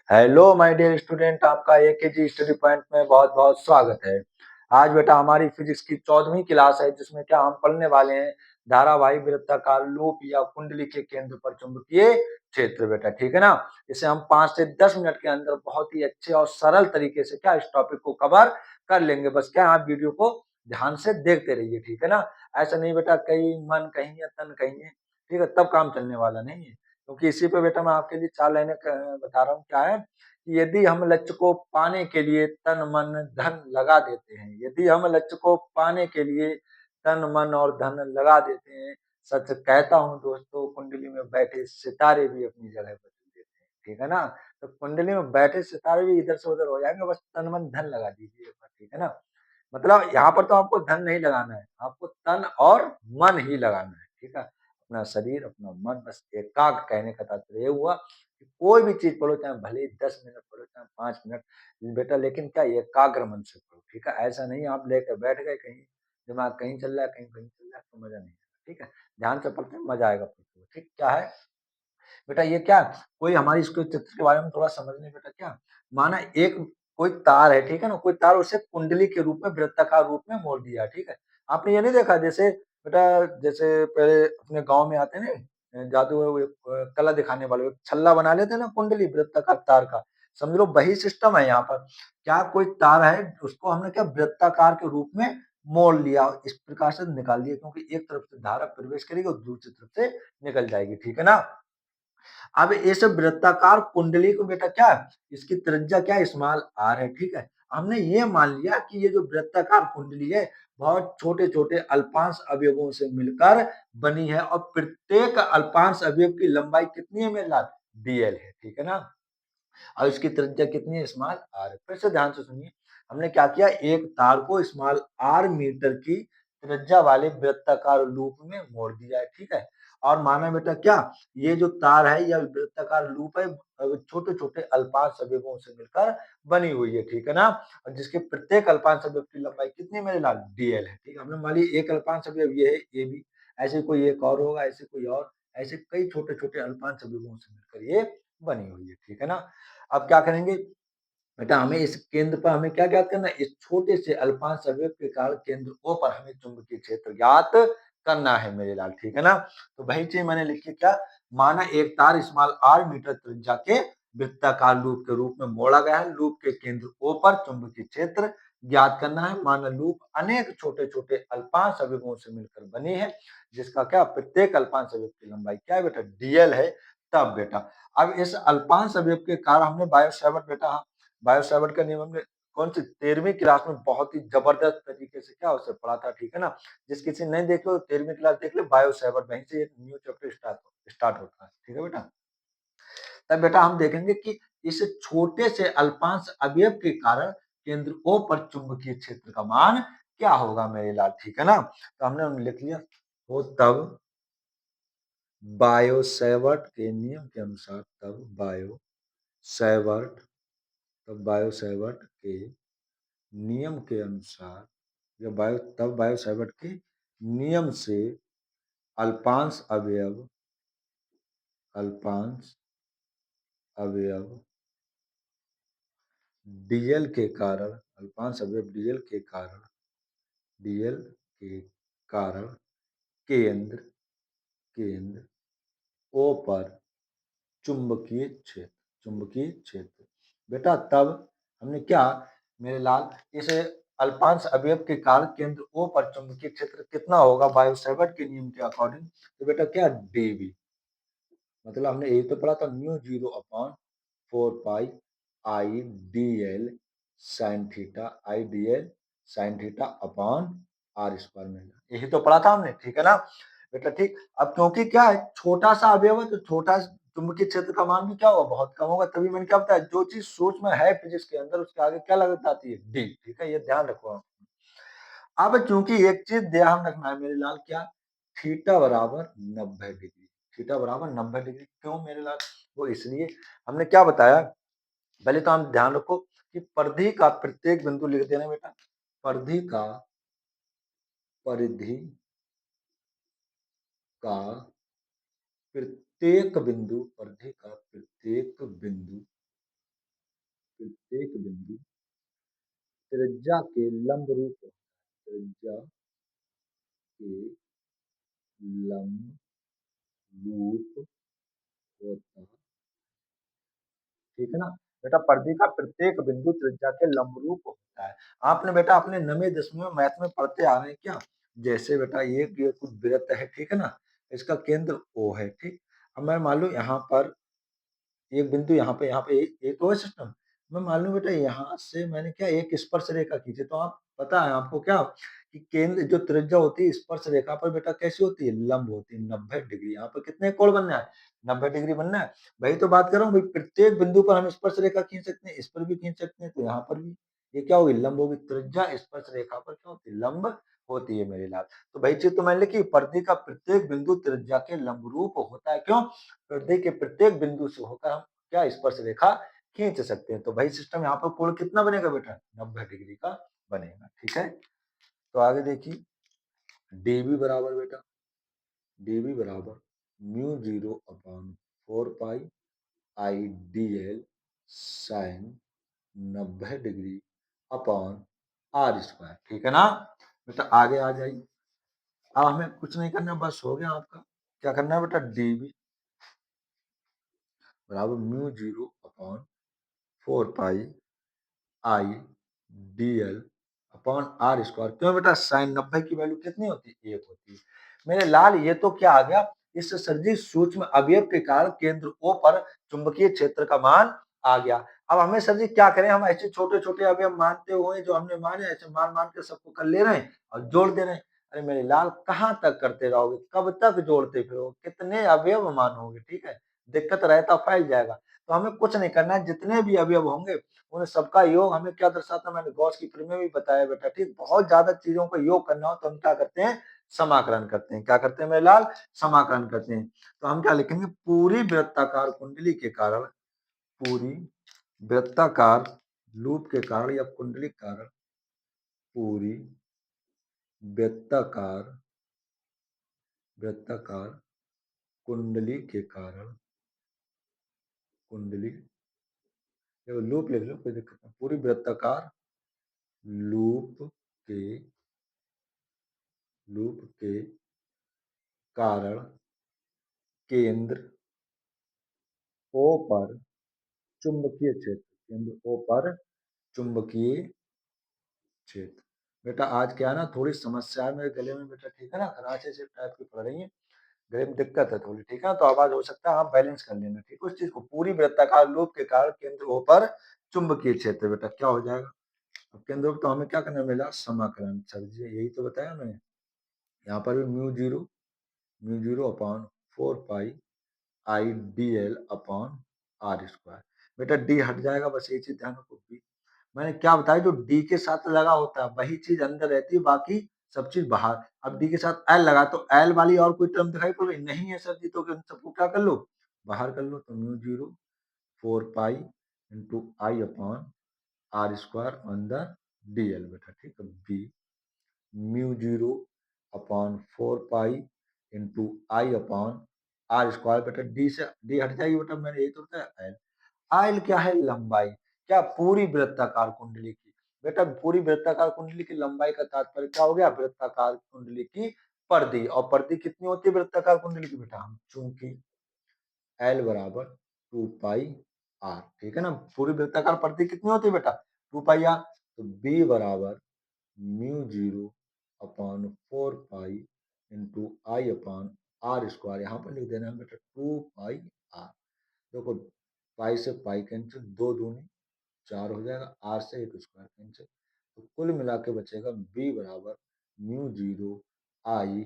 Hello my dear student, आपका AKG study point में बहुत बहुत स्वागत है। आज बेटा हमारी फिजिक्स की 14वीं क्लास है, जिसमें क्या हम पढ़ने वाले हैं धारावाही वृत्ताकार लूप या कुंडली के केंद्र पर चुंबकीय क्षेत्र। बेटा ठीक है ना। इसे हम 5 से 10 मिनट के अंदर बहुत ही अच्छे और सरल तरीके से क्या इस टॉपिक को कवर कर लेंगे। बस क्या आप वीडियो को ध्यान से देखते रहिए, ठीक है ना। ऐसा नहीं बेटा कहीं मन कहीं है तन कहीं है, ठीक है, तब काम चलने वाला नहीं है। क्योंकि इसी पे बेटा मैं आपके लिए 4 लाइनें बता रहा हूँ। क्या है कि यदि हम लक्ष्य को पाने के लिए तन मन धन लगा देते हैं, यदि हम लक्ष्य को पाने के लिए तन मन और धन लगा देते हैं, सच कहता हूँ दोस्तों, कुंडली में बैठे सितारे भी अपनी जगह बदल देते हैं, ठीक है ना। तो कुंडली में बैठे सितारे भी इधर से उधर हो जाएंगे, बस तन मन धन लगा दीजिए, ठीक है ना। मतलब यहाँ पर तो आपको धन नहीं लगाना है, आपको तन और मन ही लगाना है, ठीक है। अपना शरीर अपना मन बस एकाग्र, कहने का तात्पर्य ये हुआ कि कोई भी चीज पढ़ो, चाहे भले ही 10 मिनट पढ़ो चाहे 5 मिनट बेटा, लेकिन क्या एकाग्र मन से पढ़ो, ठीक है। ऐसा नहीं आप लेकर बैठ गए कहीं, दिमाग कहीं चल रहा है कहीं कहीं चल रहा है, तो मजा नहीं आएगा, ठीक है। ध्यान से पढ़ते हैं, मजा आएगा पढ़ते हुए, ठीक। क्या है बेटा, ये क्या कोई हमारी इसको चित्र के बारे में थोड़ा समझ लें बेटा। क्या माना एक कोई तार है, ठीक है ना, कोई तार उसे कुंडली के रूप में वृत्ताकार रूप में मोड़ दिया, ठीक है। आपने ये नहीं देखा जैसे बेटा, जैसे पहले अपने गांव में आते ना जादू कला दिखाने वाले छल्ला बना लेते हैं ना कुंडली वृत्ताकार तार का, समझ लो वही सिस्टम है यहाँ पर। क्या कोई तार है उसको हमने क्या वृत्ताकार के रूप में मोड़ लिया, इस प्रकार से निकाल दिया, क्योंकि एक तरफ से धारा प्रवेश करेगी और दूसरी तरफ से निकल जाएगी, ठीक है ना। अब इस वृत्ताकार कुंडली को बेटा क्या इसकी त्रिज्या क्या स्मॉल आर है, ठीक है। हमने ये मान लिया कि ये जो वृत्ताकार कुंडली है बहुत छोटे छोटे अल्पांश अवयवों से मिलकर बनी है, और प्रत्येक अल्पांश अवयव की लंबाई कितनी है मेरे लाल, डीएल है, ठीक है ना। और इसकी त्रिज्या कितनी है, स्मॉल आर। फिर से ध्यान से सुनिए, हमने क्या किया, एक तार को स्मॉल आर मीटर की त्रिज्या वाले वृत्ताकार लूप में मोड़ दिया है, ठीक है। और माना बेटा क्या ये जो तार है यह वृत्ताकार लूप है, छोटे छोटे अल्पांश अवयवों से मिलकर बनी हुई है, ठीक है ना। और जिसके प्रत्येक अल्पांश अवयव की लंबाई कितनी मेरे लाल, डीएल है, ठीक है। हमने मान लिया एक अल्पांश अवयव ये है ए बी, ऐसे कोई एक और होगा, ऐसे कोई और, ऐसे कई छोटे छोटे अल्पांश अवयवों से मिलकर ये बनी हुई है, ठीक है ना। अब क्या करेंगे बेटा, हमें इस केंद्र पर हमें क्या ज्ञात करना है, इस छोटे से अल्पांश अवयव के कारण केंद्र O पर हमें चुंबकीय क्षेत्र ज्ञात करना है मेरे लाल, ठीक है ना। तो वही चीज मैंने लिखी, क्या माना एक तार स्मॉल आर मीटर त्रिज्या के वृत्ताकार लूप के रूप में मोड़ा गया है, लूप के केंद्र O पर चुंबकीय क्षेत्र ज्ञात करना है। माना लूप अनेक छोटे छोटे अल्पांश अवयवों से मिलकर बनी है, जिसका क्या प्रत्येक अल्पांश अवयव की लंबाई क्या है बेटा, डीएल है। तब बेटा अब इस अल्पांश अवयव के कारण हमने बायो सेवर्ट बेटा, बायो सेवर्ट का नियम हमने कौन सी 13वीं क्लास में बहुत ही जबरदस्त तरीके से क्या उसे पढ़ा था, ठीक है ना। जिस किसी नहीं देखे हो 13वीं क्लास देख ले, बायो सेवर्ट, वहीं से एक न्यू चैप्टर स्टार्ट होता है, ठीक है बेटा। तब बेटा हम देखेंगे कि इस छोटे से अल्पांश अवयव के कारण केंद्र O पर चुंबकीय क्षेत्र का मान क्या होगा मेरे लाल, ठीक है ना। तो हमने लिख लिया, वो तब बायो सेवर्ट के नियम के अनुसार, सेवर्ट बायो सेवर्ट के नियम के अनुसार, या बायो सेवर्ट के नियम से अल्पांश अल्पांश अवयव डीएल के कारण, अल्पांश अवयव डीएल के कारण केंद्र केंद्र ओ पर चुंबकीय क्षेत्र बेटा। तब हमने क्या मेरे लाल, इस अल्पांश अवयव के कारण केंद्र O पर चुंबकीय क्षेत्र कितना होगा बायो सेवर्ट के नियम के अकॉर्डिंग, तो बेटा क्या डीवी, मतलब हमने यही तो पढ़ा था, mu zero upon 4 pi I D L sine theta upon R square में, यही तो पढ़ा था हमने, ठीक है ना बेटा, ठीक। अब क्योंकि क्या है छोटा सा अवयव है, तो छोटा चुंबकीय क्षेत्र का मान भी क्या होगा, बहुत कम होगा। तभी मैंने क्या बताया, जो चीज सूक्ष्म है फिजिक्स के अंदर उसके आगे क्या लगत आती है, डी, ठीक है, ये ध्यान रखो। अब चूंकि एक चीज ध्यान रखना है मेरे लाल, क्या थीटा बराबर 90 डिग्री, थीटा बराबर 90 डिग्री क्यों मेरे लाल, वो इसलिए हमने क्या बताया, पहले तो हम ध्यान रखो कि परिधि का प्रत्येक बिंदु लिख देना बेटा, परिधि का परिधि का प्रत्येक बिंदु, परिधि का प्रत्येक बिंदु त्रिज्या के लंब रूप, त्रिज्या के लंब रूप होता, ठीक है ना बेटा। परिधि का प्रत्येक बिंदु त्रिज्या के लंबरूप होता है। आपने बेटा अपने 9वीं 10वीं में मैथ में पढ़ते आ रहे हैं क्या? जैसे बेटा ये कुछ वृत्त है, ठीक है ना, इसका केंद्र O है, ठीक। अब मैं मान लूं यहाँ पर एक बिंदु, यहाँ पे एक और सिस्टम, मैं मान लूं बेटा यहाँ से मैंने क्या एक स्पर्श रेखा खींची, तो आप पता है आपको क्या कि केंद्र जो त्रिज्या होती है स्पर्श रेखा पर बेटा कैसी होती है, लंब होती है 90 डिग्री। यहाँ पर कितने कोण बनना है, 90 डिग्री बनना है। वही तो बात कर रहा हूँ भाई, प्रत्येक बिंदु पर हम स्पर्श रेखा खींच सकते हैं, इस पर भी खींच सकते हैं, तो यहाँ पर भी ये क्या होगी, लंब होगी। त्रिज्या स्पर्श रेखा पर क्या होती है, लंब होती है मेरे लाल। तो भाई चीज तो मैंने लिखी, परिधि का प्रत्येक बिंदु त्रिज्या के लंबरूप होता है। क्यों? परिधि के प्रत्येक बिंदु से होकर हम क्या स्पर्श रेखा खींच सकते हैं। तो भाई सिस्टम यहाँ पर कोण कितना बनेगा बेटा, 90 डिग्री का बनेगा, ठीक है। तो आगे देखिए, डीबी बराबर बेटा, डीबी बराबर mu 0/4 pi I D L sine 90 degree upon R square, ठीक है ना बेटा। आगे आ जाइए, अब हमें कुछ नहीं करना, बस हो गया आपका। क्या करना है बेटा, डीबी बराबर mu 0/4 pi I D L upon R square. क्यों बेटा, साइन 90 की वैल्यू कितनी होती है, 1 होती है मेरे लाल। ये तो क्या आ गया, इस सदिश सूक्ष्म अवयव के कारण केंद्र O पर चुंबकीय क्षेत्र का मान आ गया। अब हमें सर जी क्या करें, हम ऐसे छोटे छोटे अवयव मानते हुए जो हमने माने ऐसे मान मान के सबको कर ले रहे हैं और जोड़ दे रहे हैं। अरे मेरे लाल कहाँ तक करते रहोगे, कब तक जोड़ते फिरोगे, कितने अवयव मानोगे, ठीक है, दिक्कत रहता फैल जाएगा। तो हमें कुछ नहीं करना है, जितने भी अवयव होंगे उन सबका योग हमें क्या दर्शाता है, मैंने गॉस की प्रमेय में भी बताया बेटा, ठीक। बहुत ज्यादा चीजों का योग करना हो तो हम क्या करते हैं, समाकलन करते हैं। क्या करते हैं मेरे लाल, समाकलन करते हैं। तो हम क्या लिखेंगे, पूरी वृत्ताकार कुंडली के कारण, पूरी वृत्ताकार लूप के कारण या कुंडली के कारण, पूरी वृत्ताकार वृत्ताकार कुंडली के कारण, कुंडली लूप लिख लो, कोई दिक्कत नहीं। पूरी वृत्ताकार लूप के लूप के कारण केंद्र O पर चुंबकीय क्षेत्र, केंद्र O पर चुंबकीय क्षेत्र। बेटा आज क्या है ना, थोड़ी समस्या है मेरे गले में बेटा, ठीक है ना, खराशे से टाइप की पड़ रही है, गले में दिक्कत है थोड़ी, ठीक है। तो आवाज हो सकता है आप बैलेंस कर लेना, ठीक। उस चीज को, पूरी वृत्ताकार लूप के कारण केंद्र O पर चुंबकीय क्षेत्र, बेटा क्या हो जाएगा। अब केंद्र तो हमें क्या करना मिला, समाकलन। सर जी यही तो बताया मैंने, यहाँ पर भी mu zero upon 4 pi I D L upon R square. बेटा डी हट जाएगा, बस ये चीज ध्यान रखो। बी मैंने क्या बताया, जो डी के साथ लगा होता है वही चीज अंदर रहती है, बाकी सब चीज बाहर। अब डी के साथ एल लगा तो एल वाली और कोई टर्म दिखाई पड़ रही नहीं है सर जी, तो इन सबको क्या कर लो, बाहर कर लो। तो mu 0/4 pi into I upon R square अंदर डी एल बेटा, ठीक है। B mu 0/4 pi into I upon R square, बेटा डी से डी हट जाएगी बेटा, मैंने यही तो बताया। एल आयल क्या है, लंबाई, क्या पूरी वृत्ताकार कुंडली की। बेटा पूरी वृत्ताकार कुंडली की लंबाई का तात्पर्य क्या हो गया, वृत्ताकार कुंडली की परिधि। और परिधि कितनी होती है वृत्ताकार कुंडली की बेटा, हम चूंकि एल बराबर 2 पाई आर, ठीक है ना। पूरी वृत्ताकार परिधि कितनी होती है बेटा, 2 पाई आर। तो बी बराबर mu 0/4 pi into I upon R square, यहाँ पर लिख देना है बेटा 2 पाई आर। देखो पाई से पाई कैंसिल, 2 दूनी 4 हो जाएगा, आर से एक स्क्वायर कैंसिल, तो कुल मिला के बचेगा बी बराबर म्यू 0 आई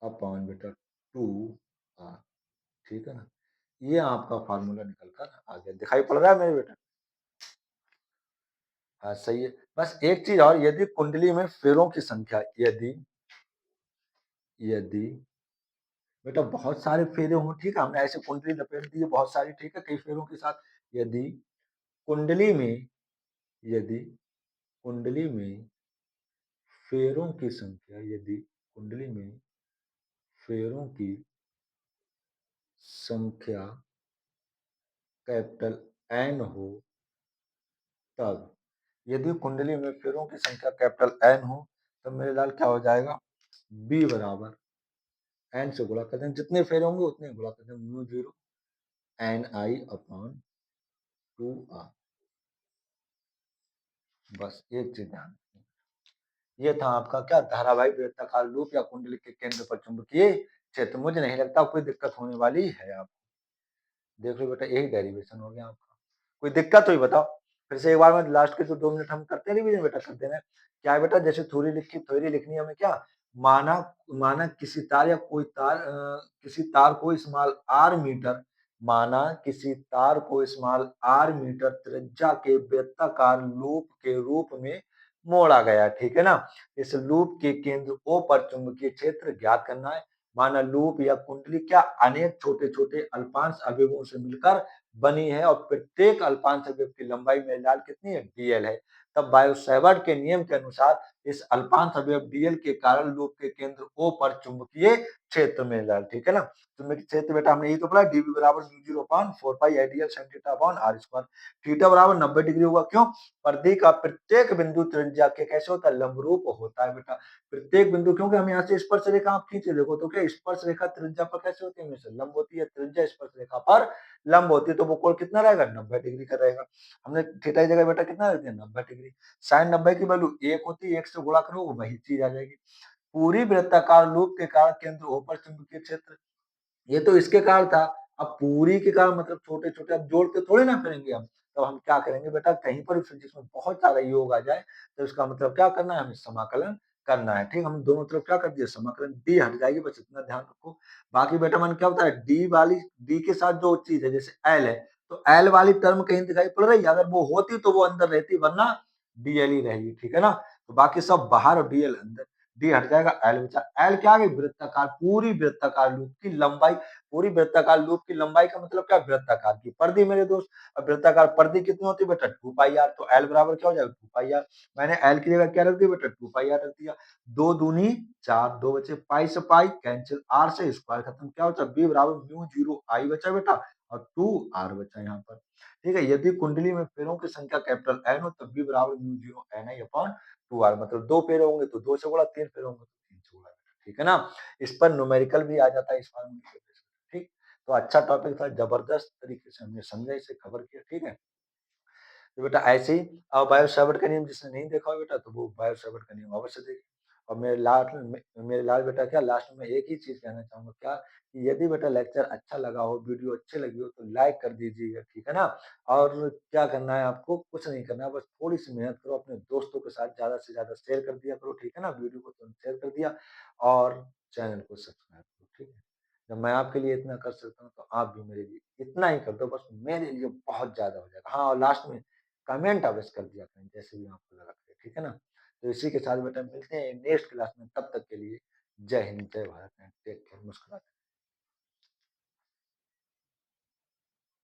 अपॉन बेटा 2 आर, ठीक है ना। ये आपका फार्मूला निकल कर आ गया, दिखाई पड़ रहा है मेरे बेटा। हाँ सही है। बस एक चीज और, यदि कुंडली में फेरों की संख्या, यदि यदि बेटा बहुत सारे फेरे हों, ठीक है, हमने ऐसे कुंडली लपेट दी है बहुत सारी, ठीक है, कई फेरों के साथ। यदि कुंडली में यदि कुंडली में फेरों की संख्या, यदि कुंडली में फेरों की संख्या कैपिटल एन हो, तब यदि कुंडली में फेरों की संख्या कैपिटल एन हो तो मेरे लाल क्या हो जाएगा, बी बराबर एन से गुणा कर दें, जितने फेरे होंगे उतने गुणा कर दें, म्यू जीरो एन आई अपॉन 2r। बस एक चीज ध्यान रखिए, ये था आपका क्या, धारावाहिक वृत्ताकार लूप या कुंडली के केंद्र पर चुंबकीय क्षेत्र। मुझे नहीं लगता कोई दिक्कत होने वाली है। आप देख लो बेटा, यही डेरिवेशन हो गया आपका, कोई दिक्कत हुई बताओ। फिर से एक बार में लास्ट के जो 2 मिनट हम करते हैं रिवीजन बेटा, कर देना। क्या है बेटा, जैसे थ्योरी लिखी, थ्योरी लिखनी है हमें क्या, माना माना किसी तार या कोई तार किसी तार को स्मॉल आर मीटर, माना किसी तार को स्मॉल आर मीटर त्रिज्या के वृत्ताकार लूप के रूप में मोड़ा गया, ठीक है ना। इस लूप के केंद्र O पर चुंबकीय क्षेत्र ज्ञात करना है। माना लूप या कुंडली क्या अनेक छोटे छोटे अल्पांश अवयवों से मिलकर बनी है और प्रत्येक अल्पांश अवयव की लंबाई मेरे लाल कितनी है, डीएल है। तब बायो-सैवर्ट के नियम के अनुसार इस अल्पांश अवयव डीएल के कारण लूप के केंद्र O पर चुंबकीय क्षेत्र मेरे लाल, ठीक है ना। चुंबकीय क्षेत्र बेटा हमने ये तो पढ़ा, डीवी बराबर mu zero upon 4 pi ideal sin theta upon R square. Theta बराबर 90 डिग्री होगा, क्यों, परिधि का प्रत्येक बिंदु त्रिज्या के कैसे होता है, लंबरूप होता है बेटा। प्रत्येक बिंदु, क्योंकि हम यहाँ से स्पर्श रेखा आप खींचे देखो तो क्या स्पर्श रेखा त्रिज्या पर कैसे होती है, हमेशा लंब होती है। त्रिज्या स्पर्श रेखा पर लंब होती है तो वो कोण कितना रहेगा, 90 डिग्री का रहेगा। हमने थीटा की जगह बेटा कितना रख दिया, 90 डिग्री। साइन 90 की वैल्यू 1 होती है, 1 से गुणा करो वही चीज आ जाएगी। पूरी वृत्ताकार लूप के कारण केंद्र O पर चुंबकीय क्षेत्र, ये तो इसके कारण था। अब पूरी के कारण मतलब छोटे छोटे, अब जोड़ के थोड़ी ना करेंगे हम। तो हम क्या करेंगे बेटा, कहीं पर भी फिजिक्स में बहुत सारा योग आ जाए तो इसका मतलब क्या करना है, हमें समाकलन करना है, ठीक। हम दोनों तरफ क्या कर दिए, समाकलन, डी हट जाएगी, बस इतना ध्यान रखो। बाकी बेटा मैंने क्या बताया, डी वाली, डी के साथ जो चीज है जैसे एल है, तो एल वाली टर्म कहीं दिखाई पड़ रही है, अगर वो होती तो वो अंदर रहती, वरना डीएल ही रहेगी, ठीक है ना। तो बाकी सब बाहर और डीएल अंदर, डी हट जाएगा, एल बचा। एल क्या है, वृत्ताकार, पूरी वृत्ताकार लूप की लंबाई। पूरी वृत्ताकार लूप की लंबाई का मतलब क्या, वृत्ताकार की परिधि मेरे दोस्त। अब वृत्ताकार परिधि कितनी होती है बेटा, 2 पाई आर, तो एल बराबर क्या हो जाएगा, 2 पाई आर। मैंने एल की जगह क्या रख दिया बेटा, 2 पाई आर रख दिया। दो दूनी चार, दो बचे, पाई से पाई कैंसिल, आर से स्क्वायर खत्म, क्या होता है, बी बराबर म्यू जीरो आई बचा बेटा, और 2 आर बचा यहाँ पर, ठीक है। यदि कुंडली में फेरों की संख्या कैपिटल एन हो तब बी बराबर म्यू जीरो एन आई अपॉन 2r, मतलब 2 फेरे होंगे तो 2 से गुणा, 3 फेरे होंगे तो 3 से गुणा, ठीक है ना। इस पर न्यूमेरिकल भी आ जाता है इस फार्मूले के बेस पे, ठीक। तो अच्छा टॉपिक था, जबरदस्त तरीके से हमने समझा, इसे कवर किया, ठीक है। तो बेटा ऐसे ही, अब बायो-सैवर्ट का नियम जिसने नहीं देखा हो बेटा तो वो बायो-सैवर्ट का नियम अवश्य देखें। और मेरे लाल बेटा क्या लास्ट में एक ही चीज कहना चाहूंगा क्या, कि यदि बेटा लेक्चर अच्छा लगा हो, वीडियो अच्छी लगी हो तो लाइक कर दीजिएगा, ठीक है ना। और क्या करना है आपको, कुछ नहीं करना है, बस थोड़ी सी मेहनत करो, अपने दोस्तों के साथ ज्यादा से ज्यादा शेयर कर दिया करो, ठीक है ना। वीडियो को तुरंत शेयर कर दिया और चैनल को सब्सक्राइब करो, ठीक है। जब मैं आपके लिए इतना कर सकता हूँ तो आप भी मेरे लिए इतना ही कर दो, बस मेरे लिए बहुत ज्यादा हो जाएगा। हाँ, और लास्ट में कमेंट अवश्य कर दिया करें, जैसे भी आपको लगा करे, ठीक है ना। तो इसी के साथ बेटा मिलते हैं नेक्स्ट क्लास में, तब तक के लिए जय हिंद, जय भारत, टेक केयर, मुस्कुराते